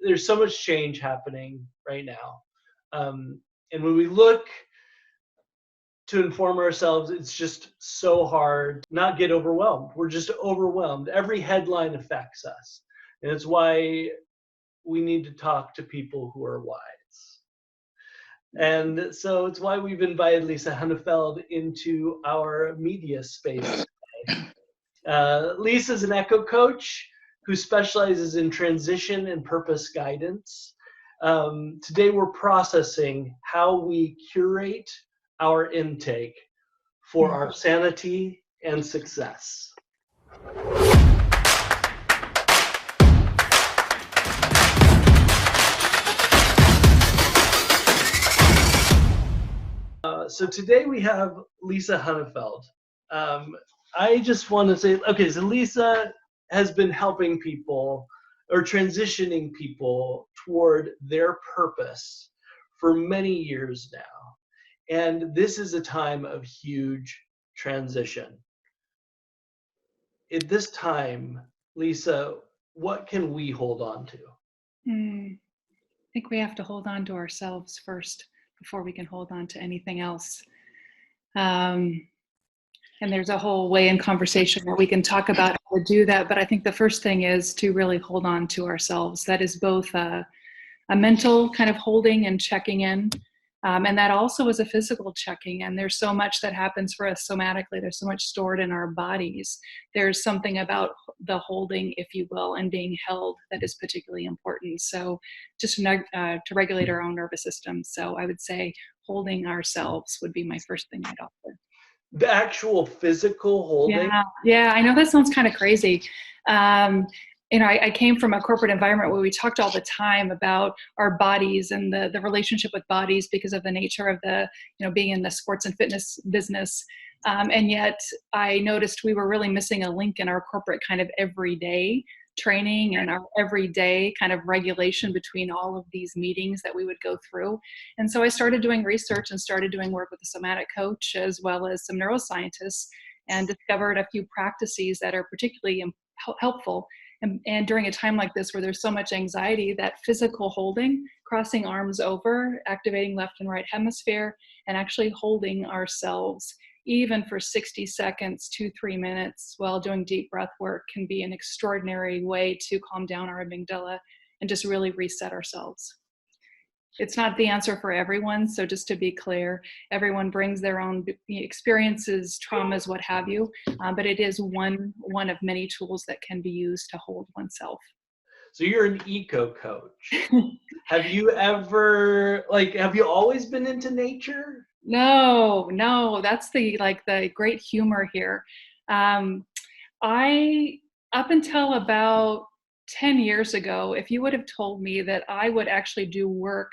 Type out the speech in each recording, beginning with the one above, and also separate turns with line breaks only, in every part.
there's so much change happening right now. And when we look to inform ourselves, it's just so hard not get overwhelmed. We're just overwhelmed. Every headline affects us. And it's why we need to talk to people who are wise. And so it's why we've invited Lisa Hunefeld into our media space today. Lisa's an Eco Coach who specializes in transition and purpose guidance. Today we're processing how we curate our intake for our sanity and success. So today we have Lisa Hunefeld. I just want to say, okay, so Lisa has been helping people or transitioning people toward their purpose for many years now. And this is a time of huge transition. At this time, Lisa, what can we hold on to?
I think we have to hold on to ourselves first before we can hold on to anything else. And there's a whole way in conversation where we can talk about how to do that. But I think the first thing is to really hold on to ourselves. That is both a mental kind of holding and checking in. And that also is a physical checking in. There's so much that happens for us somatically. There's so much stored in our bodies. There's something about the holding, if you will, and being held that is particularly important. So just to regulate our own nervous system. So I would say holding ourselves would be my first thing I'd offer.
The actual physical holding?
Yeah, I know that sounds kind of crazy. I came from a corporate environment where we talked all the time about our bodies and the relationship with bodies because of the nature of being in the sports and fitness business. And yet I noticed we were really missing a link in our corporate kind of everyday training and our everyday kind of regulation between all of these meetings that we would go through. And so I started doing research and started doing work with a somatic coach as well as some neuroscientists, and discovered a few practices that are particularly helpful. And during a time like this where there's so much anxiety, that physical holding, crossing arms over, activating left and right hemisphere, and actually holding ourselves even for 60 seconds, 2-3 minutes while doing deep breath work can be an extraordinary way to calm down our amygdala and just really reset ourselves. It's not the answer for everyone, so just to be clear, everyone brings their own experiences, traumas, what have you, but it is one of many tools that can be used to hold oneself.
So you're an eco coach. Have you always been into nature?
No, that's the great humor here. Up until about 10 years ago, if you would have told me that I would actually do work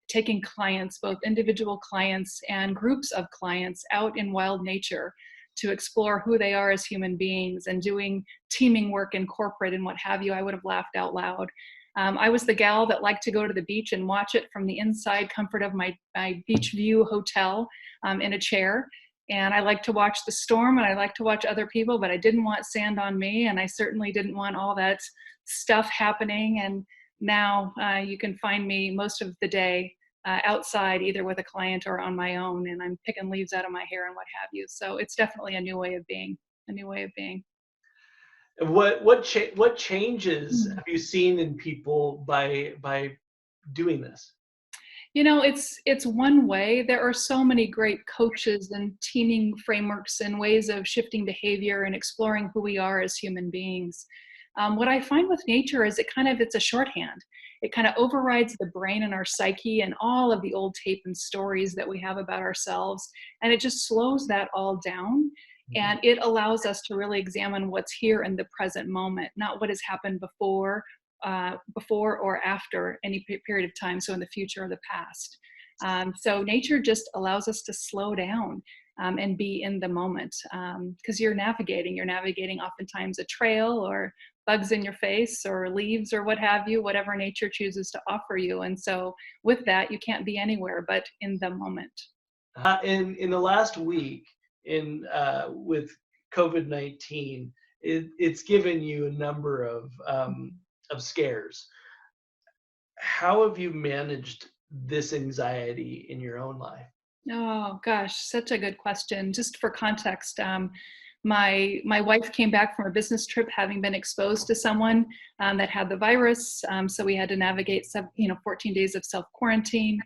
taking clients, both individual clients and groups of clients, out in wild nature to explore who they are as human beings and doing teaming work in corporate and what have you, I would have laughed out loud. I was the gal that liked to go to the beach and watch it from the inside comfort of my beach view hotel in a chair. And I like to watch the storm and I like to watch other people, but I didn't want sand on me. And I certainly didn't want all that stuff happening. And now you can find me most of the day outside, either with a client or on my own. And I'm picking leaves out of my hair and what have you. So it's definitely a new way of being,
What changes have you seen in people by doing this?
It's one way. There are so many great coaches and teaming frameworks and ways of shifting behavior and exploring who we are as human beings. What I find with nature is it's a shorthand. It kind of overrides the brain and our psyche and all of the old tape and stories that we have about ourselves. And it just slows that all down. And it allows us to really examine what's here in the present moment, not what has happened before or after any period of time, so in the future or the past. So nature just allows us to slow down and be in the moment, because you're navigating oftentimes a trail or bugs in your face or leaves or what have you, whatever nature chooses to offer you. And so with that, you can't be anywhere but in the moment.
In the last week, with COVID-19, it's given you a number of scares. how have you managed this anxiety in your own life?
Oh gosh, such a good question. Just for context, my wife came back from a business trip having been exposed to someone that had the virus. So we had to navigate 14 days of self quarantine.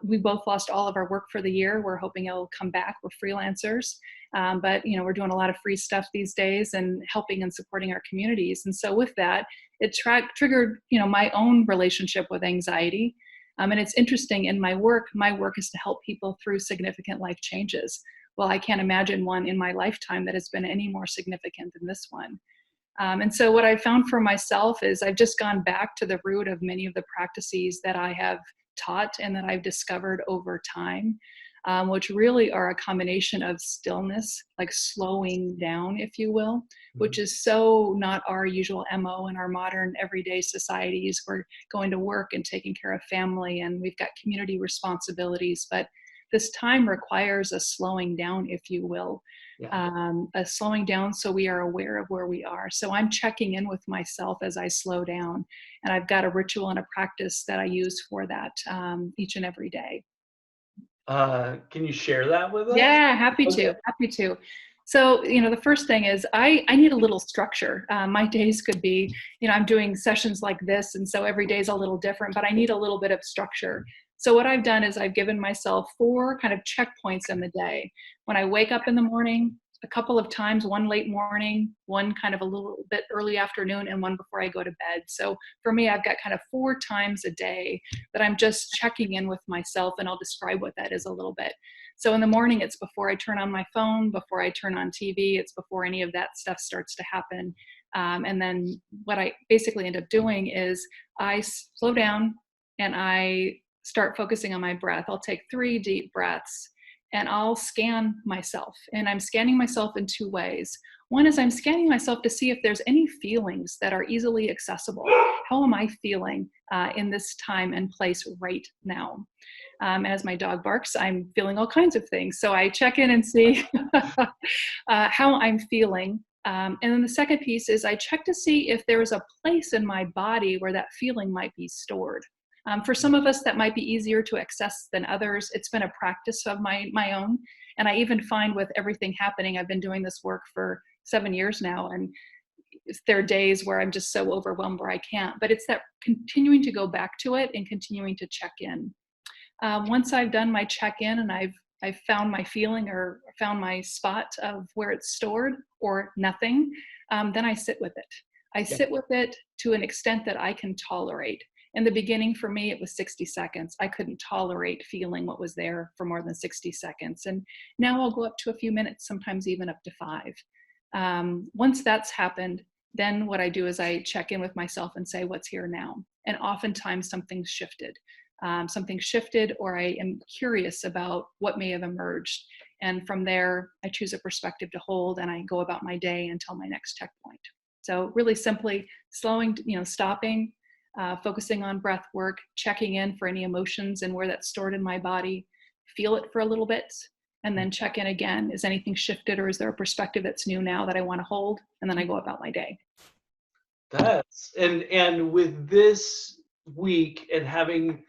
We both lost all of our work for the year. We're hoping it'll come back. We're freelancers, but we're doing a lot of free stuff these days and helping and supporting our communities. And so with that, it triggered my own relationship with anxiety. And it's interesting, in my work is to help people through significant life changes. Well, I can't imagine one in my lifetime that has been any more significant than this one. And so what I found for myself is I've just gone back to the root of many of the practices that I have taught and that I've discovered over time, which really are a combination of stillness, like slowing down, if you will, which is so not our usual MO in our modern everyday societies. We're going to work and taking care of family, and we've got community responsibilities, but this time requires a slowing down, if you will, a slowing down so we are aware of where we are. So I'm checking in with myself as I slow down, and I've got a ritual and a practice that I use for that each and every day.
Can you share that with us?
Yeah, happy
Okay.
to, happy to. So, the first thing is I need a little structure. My days could be, I'm doing sessions like this, and so every day is a little different, but I need a little bit of structure. So what I've done is I've given myself 4 kind of checkpoints in the day. When I wake up in the morning, a couple of times, one late morning, one kind of a little bit early afternoon, and one before I go to bed. So for me, I've got kind of 4 times a day that I'm just checking in with myself, and I'll describe what that is a little bit. So in the morning, it's before I turn on my phone, before I turn on TV, it's before any of that stuff starts to happen. And then what I basically end up doing is I slow down and I start focusing on my breath. I'll take 3 deep breaths and I'll scan myself. And I'm scanning myself in 2 ways. One is I'm scanning myself to see if there's any feelings that are easily accessible. How am I feeling in this time and place right now? As my dog barks, I'm feeling all kinds of things. So I check in and see how I'm feeling. And then the second piece is I check to see if there is a place in my body where that feeling might be stored. For some of us, that might be easier to access than others. It's been a practice of my own. And I even find with everything happening, I've been doing this work for 7 years now, and there are days where I'm just so overwhelmed where I can't. But it's that continuing to go back to it and continuing to check in. Once I've done my check-in and I've found my feeling or found my spot of where it's stored or nothing, then I sit with it. I sit with it to an extent that I can tolerate. In the beginning, for me, it was 60 seconds. I couldn't tolerate feeling what was there for more than 60 seconds. And now I'll go up to a few minutes, sometimes even up to 5. Once that's happened, then what I do is I check in with myself and say, what's here now? And oftentimes something's shifted. Or I am curious about what may have emerged. And from there, I choose a perspective to hold and I go about my day until my next checkpoint. So really simply slowing, stopping, focusing on breath work, checking in for any emotions and where that's stored in my body, feel it for a little bit, and then check in again. Is anything shifted or is there a perspective that's new now that I want to hold? And then I go about my day.
And with this week and having,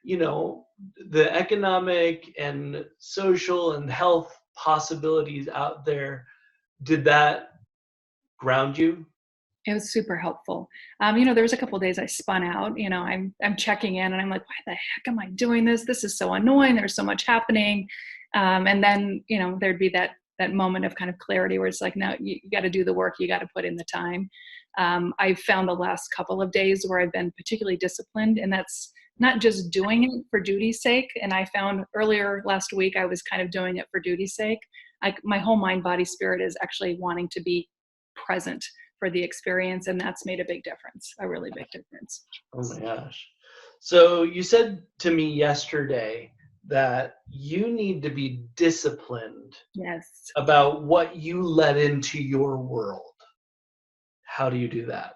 the economic and social and health possibilities out there, did that ground you?
It was super helpful. There was a couple of days I spun out. I'm checking in, and I'm like, why the heck am I doing this? This is so annoying. There's so much happening. And then there'd be that moment of kind of clarity where it's like, no, you got to do the work. You got to put in the time. I've found the last couple of days where I've been particularly disciplined, and that's not just doing it for duty's sake. And I found earlier last week I was kind of doing it for duty's sake. My whole mind, body, spirit is actually wanting to be present for the experience, and that's made a big difference, a really big difference.
Oh my gosh. So you said to me yesterday that you need to be disciplined about what you let into your world. How do you do that?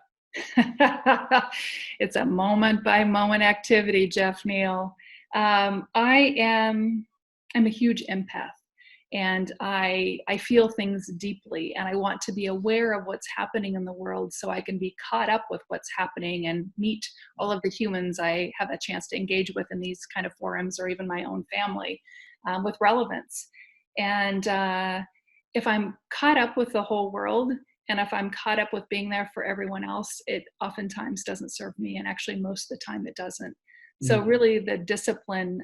It's a moment by moment activity, Jeff Neal. I'm a huge empath. and I feel things deeply, and I want to be aware of what's happening in the world so I can be caught up with what's happening and meet all of the humans I have a chance to engage with in these kind of forums, or even my own family, with relevance. And if I'm caught up with the whole world, and if I'm caught up with being there for everyone else, it oftentimes doesn't serve me, and actually most of the time it doesn't. So really the discipline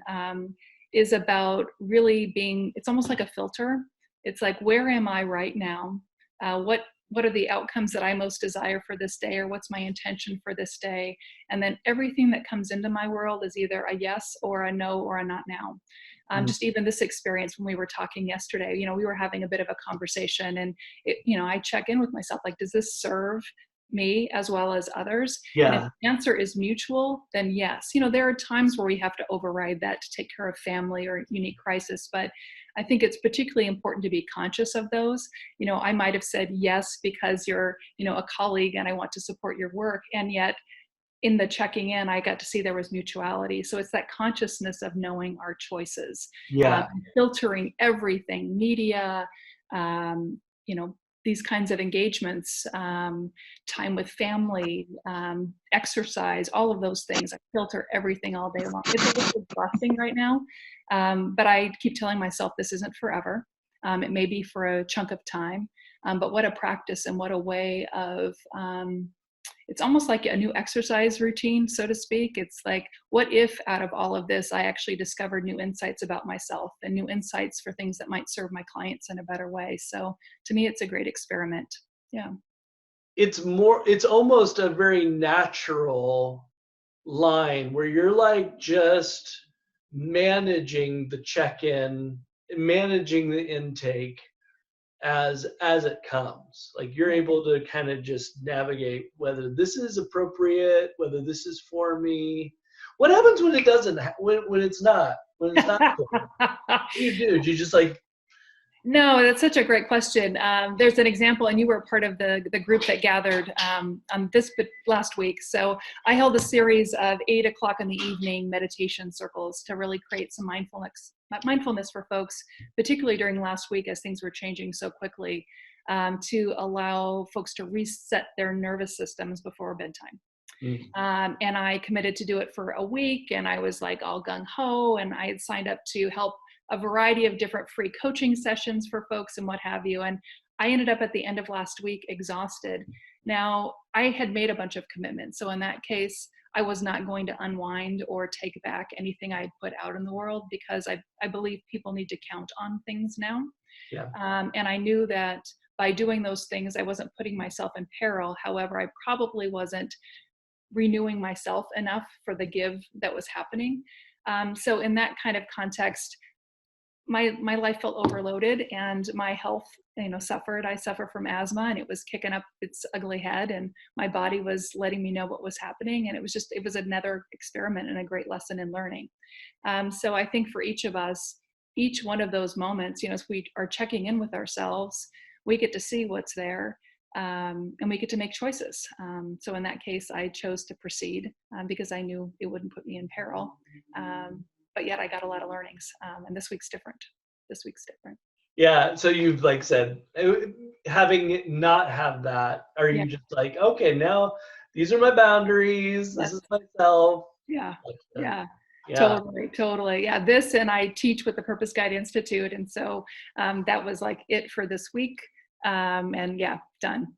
is about really being, it's almost like a filter. It's like, where am I right now? What are the outcomes that I most desire for this day, or what's my intention for this day? And then everything that comes into my world is either a yes or a no or a not now. Just even this experience when we were talking yesterday, we were having a bit of a conversation, and I check in with myself, like, does this serve me as well as others? And if the answer is mutual, then yes. There are times where we have to override that to take care of family or unique crisis, but I think it's particularly important to be conscious of those. I might have said yes because you're, a colleague and I want to support your work, and yet in the checking in, I got to see there was mutuality. So it's that consciousness of knowing our choices, filtering everything, media, these kinds of engagements, time with family, exercise, all of those things. I filter everything all day long. It's a little exhausting right now, but I keep telling myself this isn't forever. It may be for a chunk of time, but what a practice, and what a way of, it's almost like a new exercise routine, so to speak. It's like, what if out of all of this, I actually discovered new insights about myself and new insights for things that might serve my clients in a better way. So to me, it's a great experiment. Yeah.
It's almost a very natural line where you're like just managing the check-in, managing the intake as it comes. Like you're able to kind of just navigate whether this is appropriate, whether this is for me. What happens when it doesn't, when it's not cool? What do you do? Do you just like...
No, that's such a great question. There's an example, and you were part of the group that gathered on this last week. So I held a series of 8 o'clock in the evening meditation circles to really create some mindfulness for folks, particularly during last week as things were changing so quickly, to allow folks to reset their nervous systems before bedtime. And I committed to do it for a week, and I was like all gung-ho, and I had signed up to help a variety of different free coaching sessions for folks and what have you. And I ended up at the end of last week exhausted. Now, I had made a bunch of commitments. So in that case, I was not going to unwind or take back anything I had put out in the world, because I believe people need to count on things now. And I knew that by doing those things, I wasn't putting myself in peril. However, I probably wasn't renewing myself enough for the give that was happening. So in that kind of context, my life felt overloaded, and my health, suffered. I suffer from asthma, and it was kicking up its ugly head, and my body was letting me know what was happening. And it was another experiment and a great lesson in learning. So I think for each of us, each one of those moments, as we are checking in with ourselves, we get to see what's there, and we get to make choices. So in that case, I chose to proceed because I knew it wouldn't put me in peril. But yet I got a lot of learnings, and this week's different.
Yeah, so you've like said, having not have that, are you just like, okay, now these are my boundaries, this is myself?
Yeah. Totally. Yeah, this, and I teach with the Purpose Guide Institute, and so that was like it for this week. And done.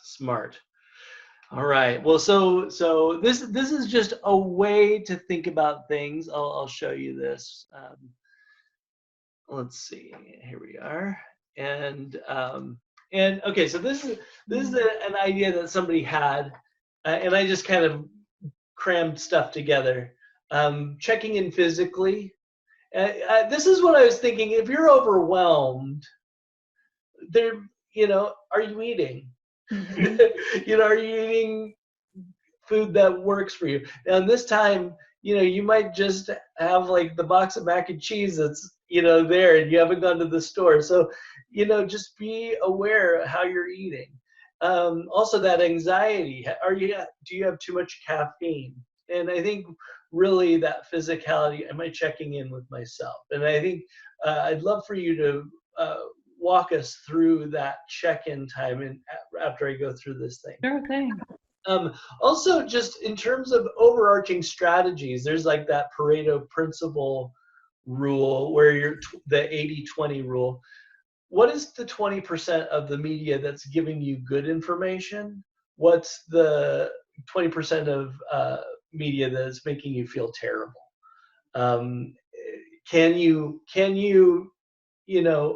Smart. All right. Well, so this is just a way to think about things. I'll show you this. Let's see. Here we are. And okay. So this is an idea that somebody had, and I just kind of crammed stuff together. Checking in physically. This is what I was thinking. If you're overwhelmed, are you eating? Are you eating food that works for you? Now, this time, you might just have like the box of mac and cheese that's, there, and you haven't gone to the store. So, just be aware of how you're eating. Also, that anxiety. Do you have too much caffeine? And I think really that physicality, am I checking in with myself? And I think I'd love for you to walk us through that check-in time and after I go through this thing.
Sure thing.
Also, just in terms of overarching strategies, there's like that Pareto principle rule where you're the 80-20 rule. What is the 20% of the media that's giving you good information? What's the 20% of media that's making you feel terrible? Um, can you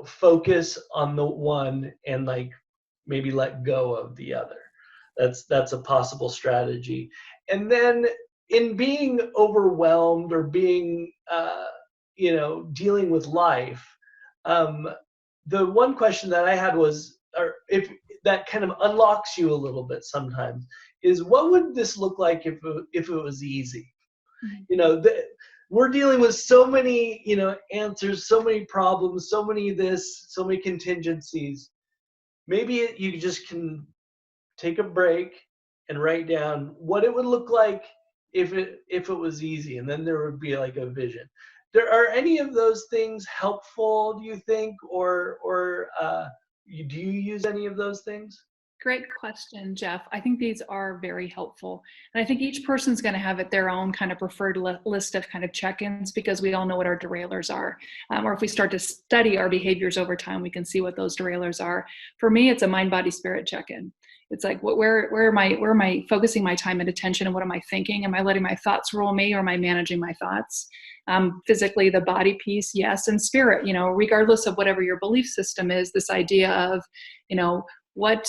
focus on the one and like maybe let go of the other? That's a possible strategy. And then in being overwhelmed or being dealing with life, um, the one question that I had was, or if that kind of unlocks you a little bit sometimes, is what would this look like if it was easy?
Mhm.
We're dealing with so many answers, so many problems, so many this, so many contingencies. Maybe you just can take a break and write down what it would look like if it was easy, and then there would be like a vision. Are any of those things helpful, do you think, or do you use any of those things?
Great question, Jeff. I think these are very helpful. And I think each person's going to have it their own kind of preferred list of kind of check-ins, because we all know what our derailers are. Or if we start to study our behaviors over time, we can see what those derailers are. For me, it's a mind, body, spirit check-in. It's like, where am I focusing my time and attention, and what am I thinking? Am I letting my thoughts rule me, or am I managing my thoughts? Physically, the body piece, yes, and spirit, regardless of whatever your belief system is, this idea of, what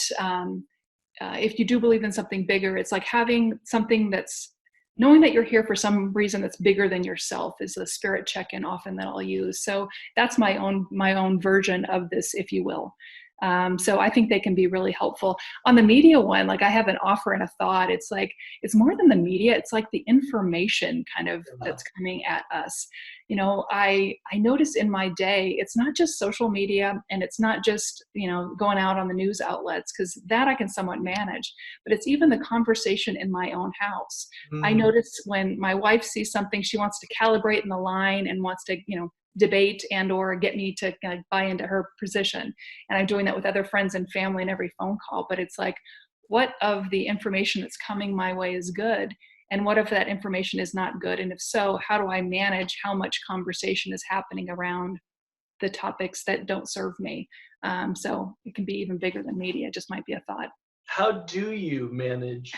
if you do believe in something bigger, it's like having something that's knowing that you're here for some reason that's bigger than yourself is a spirit check-in often that I'll use. So that's my own version of this, if you will. So I think they can be really helpful. On the media one, like I have an offer and a thought. It's like, it's more than the media. It's like the information kind of that's coming at us. I notice in my day, it's not just social media, and it's not just, going out on the news outlets, because that I can somewhat manage, but it's even the conversation in my own house. I
Mm.
notice when my wife sees something, she wants to calibrate in the line and wants to, debate and or get me to kind of buy into her position. And I'm doing that with other friends and family in every phone call. But it's like, what of the information that's coming my way is good? And what if that information is not good? And if so, how do I manage how much conversation is happening around the topics that don't serve me? So it can be even bigger than media. It just might be a thought.
How do you manage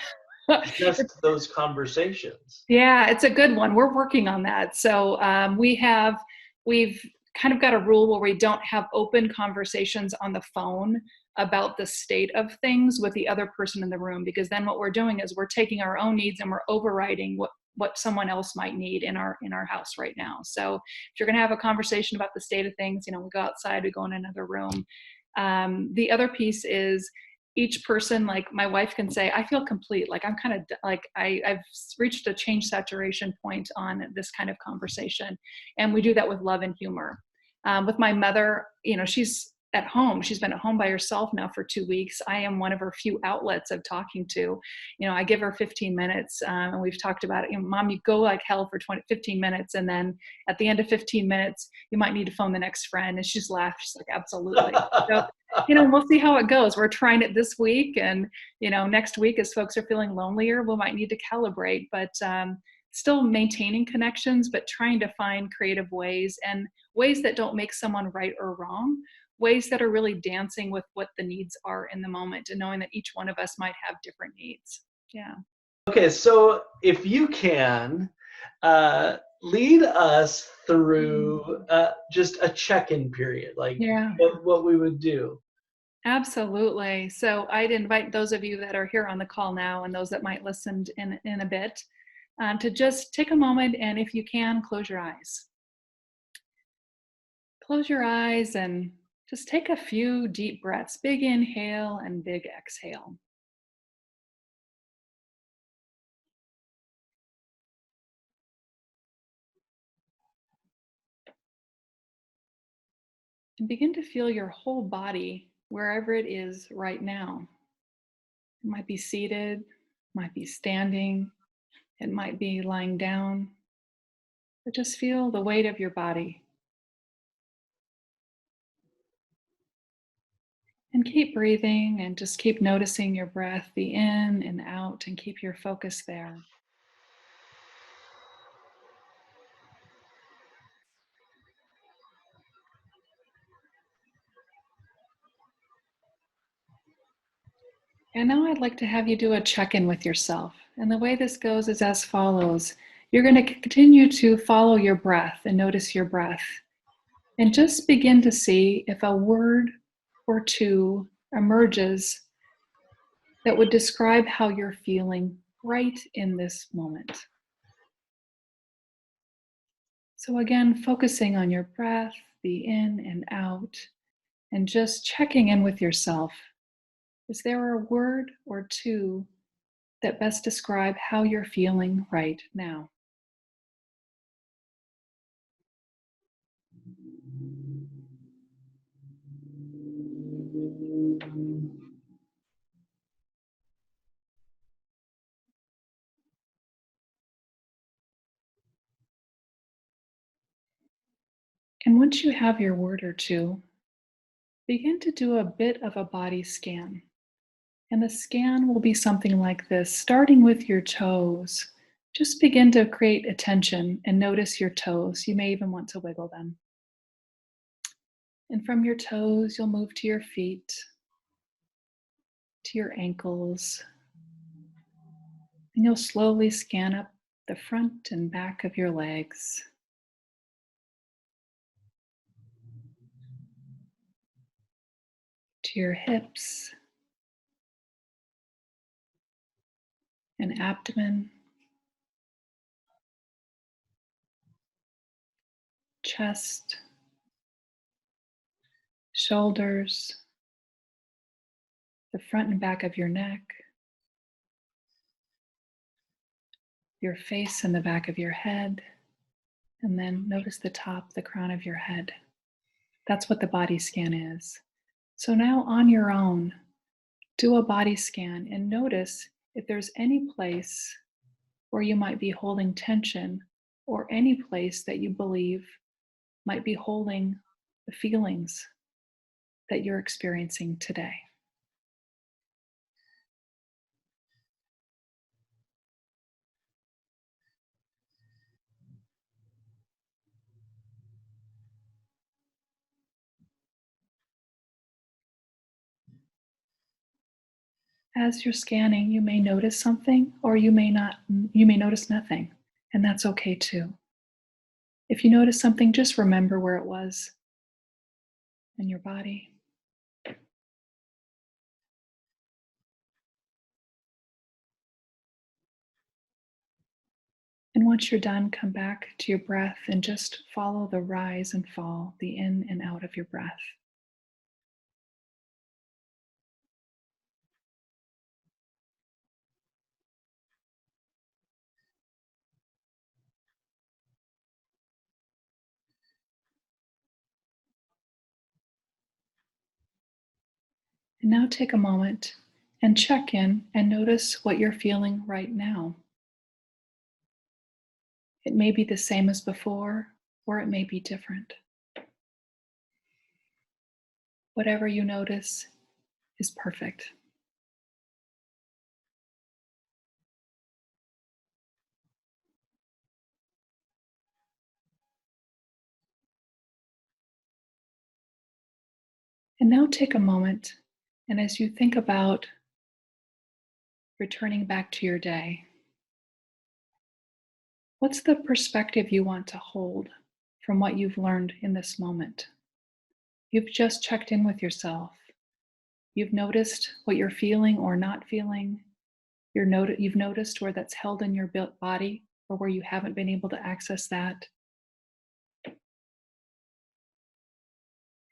just those conversations?
Yeah, it's a good one. We're working on that. So we've kind of got a rule where we don't have open conversations on the phone about the state of things with the other person in the room, because then what we're doing is we're taking our own needs and we're overriding what someone else might need in our house right now. So if you're going to have a conversation about the state of things, we go outside, we go in another room. The other piece is, each person, like my wife can say, I feel complete. Like I'm kind of like, I've reached a change saturation point on this kind of conversation. And we do that with love and humor. With my mother, she's at home. She's been at home by herself now for 2 weeks. I am one of her few outlets of talking to. I give her 15 minutes, and we've talked about it. Mom, you go like hell for 15 minutes, and then at the end of 15 minutes, you might need to phone the next friend. And she just laughed. She's like, absolutely. So, we'll see how it goes. We're trying it this week, and next week, as folks are feeling lonelier, we might need to calibrate. But still maintaining connections, but trying to find creative ways, and ways that don't make someone right or wrong, ways that are really dancing with what the needs are in the moment, and knowing that each one of us might have different needs. Yeah.
Okay, so if you can lead us through just a check-in period, like
Yeah.
what we would do.
Absolutely. So I'd invite those of you that are here on the call now, and those that might listen in a bit, to just take a moment, and if you can, close your eyes. Close your eyes and just take a few deep breaths. Big inhale and big exhale. And begin to feel your whole body wherever it is right now. It might be seated, might be standing, It might be lying down, but just feel the weight of your body. And keep breathing and just keep noticing your breath, the in and out, and keep your focus there. And now I'd like to have you do a check-in with yourself. And the way this goes is as follows. You're going to continue to follow your breath and notice your breath. And just begin to see if a word or two emerges that would describe how you're feeling right in this moment. So again, focusing on your breath, the in and out, and just checking in with yourself. Is there a word or two that best describe how you're feeling right now? And once you have your word or two, begin to do a bit of a body scan. And the scan will be something like this, starting with your toes. Just begin to create attention and notice your toes. You may even want to wiggle them. And from your toes, you'll move to your feet, to your ankles, and you'll slowly scan up the front and back of your legs. To your hips and abdomen, chest, shoulders, the front and back of your neck, your face and the back of your head, and then notice the top, the crown of your head. That's what the body scan is. So now on your own, do a body scan and notice if there's any place where you might be holding tension or any place that you believe might be holding the feelings that you're experiencing today. As you're scanning, you may notice something or you may notice nothing, and that's okay too. If you notice something, just remember where it was in your body. And once you're done, come back to your breath and just follow the rise and fall, the in and out of your breath. And now take a moment and check in and notice what you're feeling right now. It may be the same as before, or it may be different. Whatever you notice is perfect. And now take a moment, and as you think about returning back to your day, what's the perspective you want to hold from what you've learned in this moment? You've just checked in with yourself. You've noticed what you're feeling or not feeling. You've noticed where that's held in your body or where you haven't been able to access that.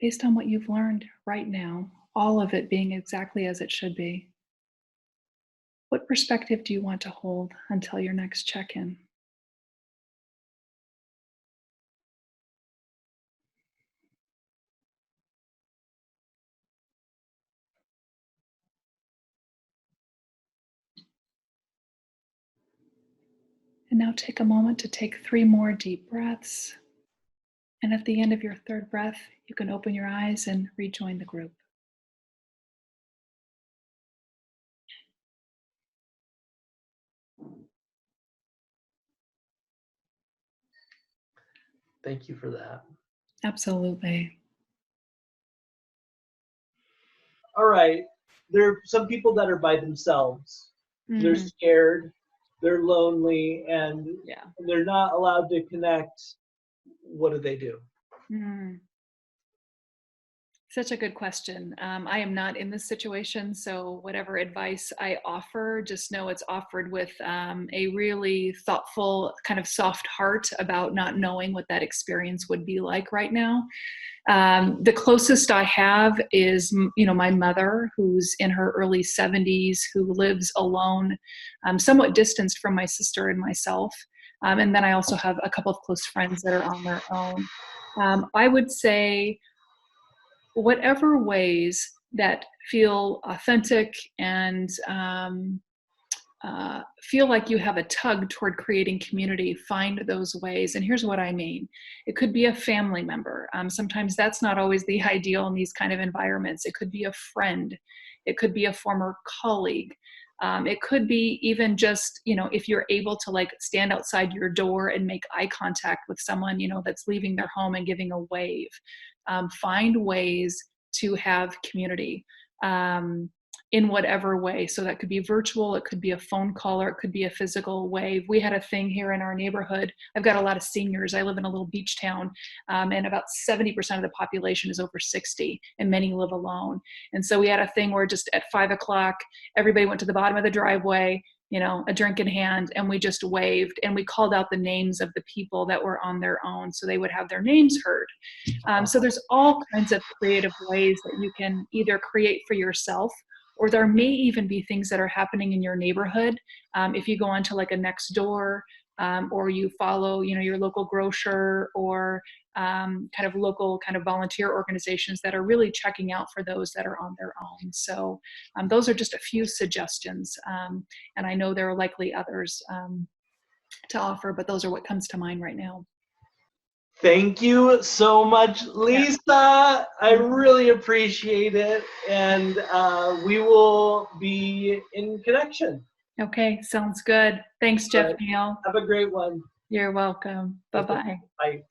Based on what you've learned right now, all of it being exactly as it should be, what perspective do you want to hold until your next check-in? And now take a moment to take 3 more deep breaths. And at the end of your 3rd breath, you can open your eyes and rejoin the group.
Thank you for that.
Absolutely.
All right. There are some people that are by themselves. They're scared, they're lonely, and they're not allowed to connect. What do they do?
Such a good question. I am not in this situation, so whatever advice I offer, just know it's offered with a really thoughtful, kind of soft heart about not knowing what that experience would be like right now. The closest I have is, my mother, who's in her early 70s, who lives alone, somewhat distanced from my sister and myself. And then I also have a couple of close friends that are on their own. I would say, whatever ways that feel authentic and feel like you have a tug toward creating community, find those ways. And here's what I mean. It could be a family member. Sometimes that's not always the ideal in these kind of environments. It could be a friend. It could be a former colleague. It could be even just, if you're able to like stand outside your door and make eye contact with someone, that's leaving their home and giving a wave. Find ways to have community in whatever way. So that could be virtual, it could be a phone call, or it could be a physical wave. We had a thing here in our neighborhood. I've got a lot of seniors. I live in a little beach town, and about 70% of the population is over 60, and many live alone. And so we had a thing where just at 5 o'clock, everybody went to the bottom of the driveway, a drink in hand, and we just waved, and we called out the names of the people that were on their own so they would have their names heard. So there's all kinds of creative ways that you can either create for yourself, or there may even be things that are happening in your neighborhood. If you go onto like a Nextdoor, or you follow, your local grocer, or kind of local kind of volunteer organizations that are really checking out for those that are on their own. So those are just a few suggestions. And I know there are likely others to offer, but those are what comes to mind right now.
Thank you so much, Lisa. Yeah. I really appreciate it. And we will be in connection.
Okay, sounds good. Thanks, Jeff
Right.
Neal.
Have a great one.
You're welcome. Bye-bye.
Bye.